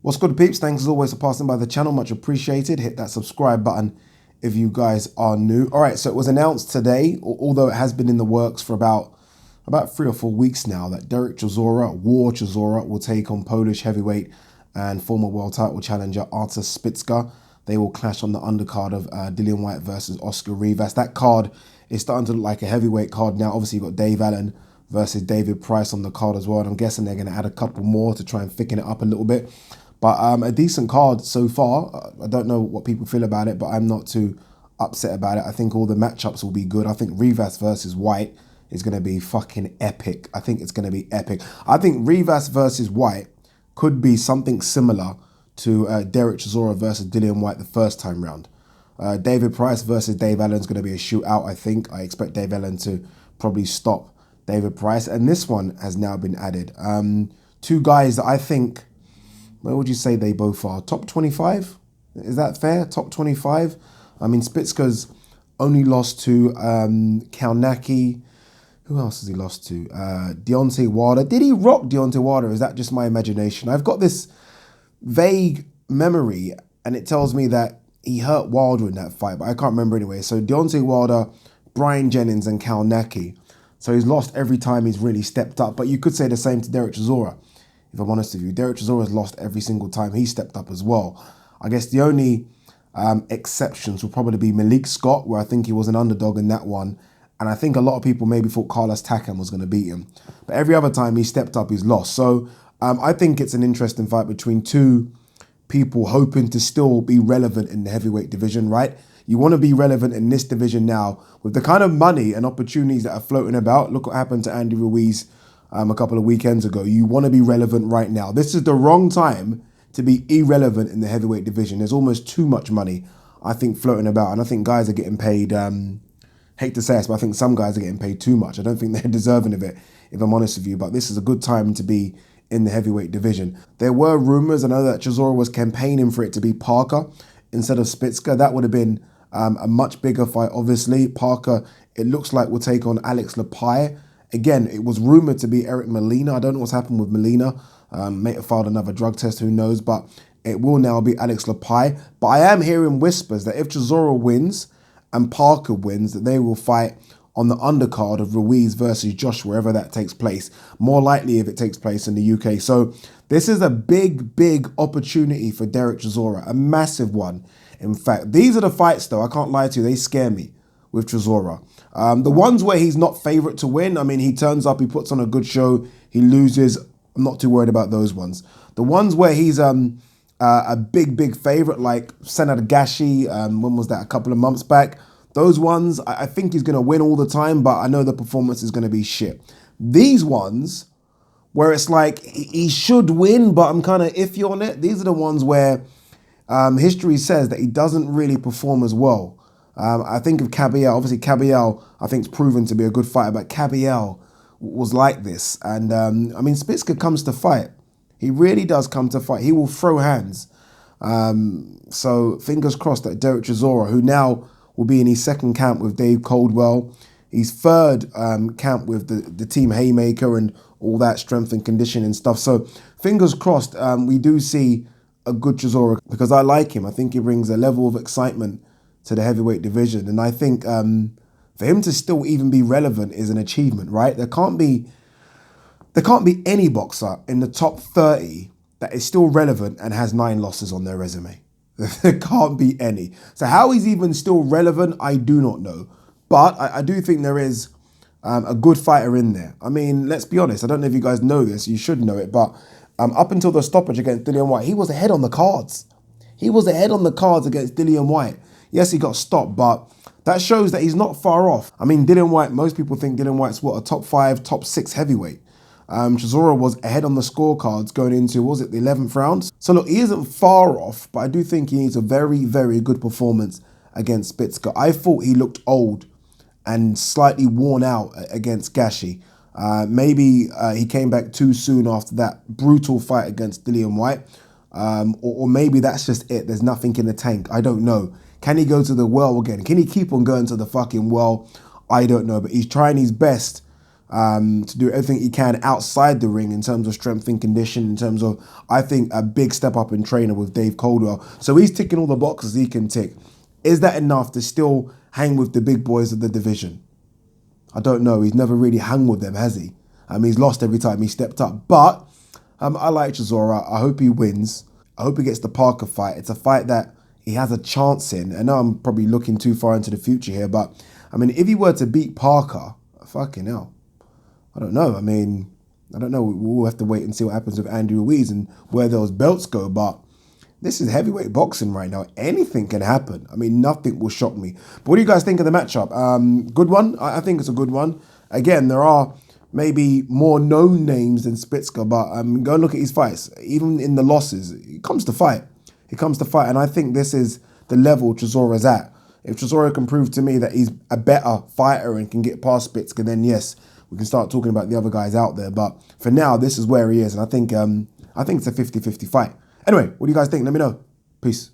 What's good, peeps? Thanks as always for passing by the channel. Much appreciated. Hit that subscribe button if you guys are new. All right, so it was announced today, although it has been in the works for about 3 or 4 weeks now, that Dereck Chisora, Chisora, will take on Polish heavyweight and former world title challenger ARTUR SZPILKA. They will clash on the undercard of Dillian Whyte versus Oscar Rivas. That card is starting to look like a heavyweight card now. Obviously, you've got Dave Allen versus David Price on the card as well. And I'm guessing they're going to add a couple more to try and thicken it up a little bit. But a decent card so far. I don't know what people feel about it, but I'm not too upset about it. I think all the matchups will be good. I think Rivas versus Whyte is going to be fucking epic. I think it's going to be epic. I think Rivas versus Whyte could be something similar to Dereck Chisora versus Dillian Whyte the first time round. David Price versus Dave Allen is going to be a shootout, I think. I expect Dave Allen to probably stop David Price. And this one has now been added. Two guys that I think, where would you say they both are? Top 25? Is that fair? Top 25? I mean, Szpilka's only lost to Kalnacki. Who else has he lost to? Deontay Wilder. Did he rock Deontay Wilder? Is that just my imagination? I've got this vague memory, and it tells me that he hurt Wilder in that fight, but I can't remember anyway. So Deontay Wilder, Brian Jennings, and Kalnacki. So he's lost every time he's really stepped up. But you could say the same to Dereck Chisora, if I'm honest with you. Dereck Chisora has lost every single time he stepped up as well. I guess the only exceptions will probably be Malik Scott, where I think he was an underdog in that one. And I think a lot of people maybe thought Carlos Takam was going to beat him. But every other time he stepped up, he's lost. So I think it's an interesting fight between two people hoping to still be relevant in the heavyweight division, right? You want to be relevant in this division now with the kind of money and opportunities that are floating about. Look what happened to Andy Ruiz a couple of weekends ago. You want to be relevant right now. This is the wrong time to be irrelevant in the heavyweight division. There's almost too much money, I think, floating about. And I think guys are getting paid, hate to say this, but I think some guys are getting paid too much. I don't think they're deserving of it, if I'm honest with you. But this is a good time to be in the heavyweight division. There were rumors. I know that Chisora was campaigning for it to be Parker instead of Szpilka. That would have been a much bigger fight, obviously. Parker, it looks like, will take on Alex Lepai. Again, it was rumored to be Eric Molina. I don't know what's happened with Molina. May have filed another drug test, who knows. But it will now be Alex Lepai. But I am hearing whispers that if Chisora wins and Parker wins, that they will fight on the undercard of Ruiz versus Josh, wherever that takes place. More likely if it takes place in the UK. So this is a big, big opportunity for Dereck Chisora. A massive one. In fact, these are the fights, though, I can't lie to you, they scare me with Chisora. The ones where he's not favourite to win, I mean, he turns up, he puts on a good show, he loses. I'm not too worried about those ones. The ones where he's a big, big favourite, like Senator Gashi, when was that, a couple of months back? Those ones, I think he's going to win all the time, but I know the performance is going to be shit. These ones, where it's like he should win, but I'm kind of iffy on it. These are the ones where history says that he doesn't really perform as well. I think of Cabiel. Obviously, Cabiel, I think, is proven to be a good fighter, but Cabiel was like this. And, I mean, Szpilka comes to fight. He really does come to fight. He will throw hands. So, fingers crossed that Dereck Chisora, who now will be in his second camp with Dave Coldwell, his third camp with the team Haymaker and all that strength and conditioning stuff. So, fingers crossed, we do see a good Chisora, because I like him. I think he brings a level of excitement to the heavyweight division. And I think for him to still even be relevant is an achievement, right? There can't be any boxer in the top 30 that is still relevant and has 9 losses on their resume. There can't be any. So how he's even still relevant, I do not know. But I do think there is a good fighter in there. I mean, let's be honest. I don't know if you guys know this. You should know it. But up until the stoppage against Dillian Whyte, he was ahead on the cards. He was ahead on the cards against Dillian Whyte. Yes, he got stopped, but that shows that he's not far off. I mean, Dillian Whyte, most people think Dillian Whyte's what, a top 5, top 6 heavyweight. Chisora was ahead on the scorecards going into, was it the 11th round? So look, he isn't far off, but I do think he needs a very, very good performance against Szpilka. I thought he looked old and slightly worn out against Gashi. Maybe he came back too soon after that brutal fight against Dillian Whyte. Or maybe that's just it. There's nothing in the tank. I don't know. Can he go to the well again? Can he keep on going to the fucking well? I don't know. But he's trying his best to do everything he can outside the ring in terms of strength and condition, in terms of, I think, a big step up in trainer with Dave Coldwell. So he's ticking all the boxes he can tick. Is that enough to still hang with the big boys of the division? I don't know. He's never really hung with them, has he? He's lost every time he stepped up. But I like Chisora. I hope he wins. I hope he gets the Parker fight. It's a fight that he has a chance in. I know I'm probably looking too far into the future here, but I mean, if he were to beat Parker, fucking hell, I don't know. I mean, I don't know. We'll have to wait and see what happens with Andy Ruiz and where those belts go. But this is heavyweight boxing right now. Anything can happen. I mean, nothing will shock me. But what do you guys think of the matchup? Good one? I think it's a good one. Again, there are maybe more known names than Szpilka, but go and look at his fights. Even in the losses, he comes to fight. He comes to fight, and I think this is the level Chisora's at. If Chisora can prove to me that he's a better fighter and can get past Szpilka, then yes, we can start talking about the other guys out there. But for now, this is where he is, and I think it's a 50-50 fight. Anyway, what do you guys think? Let me know. Peace.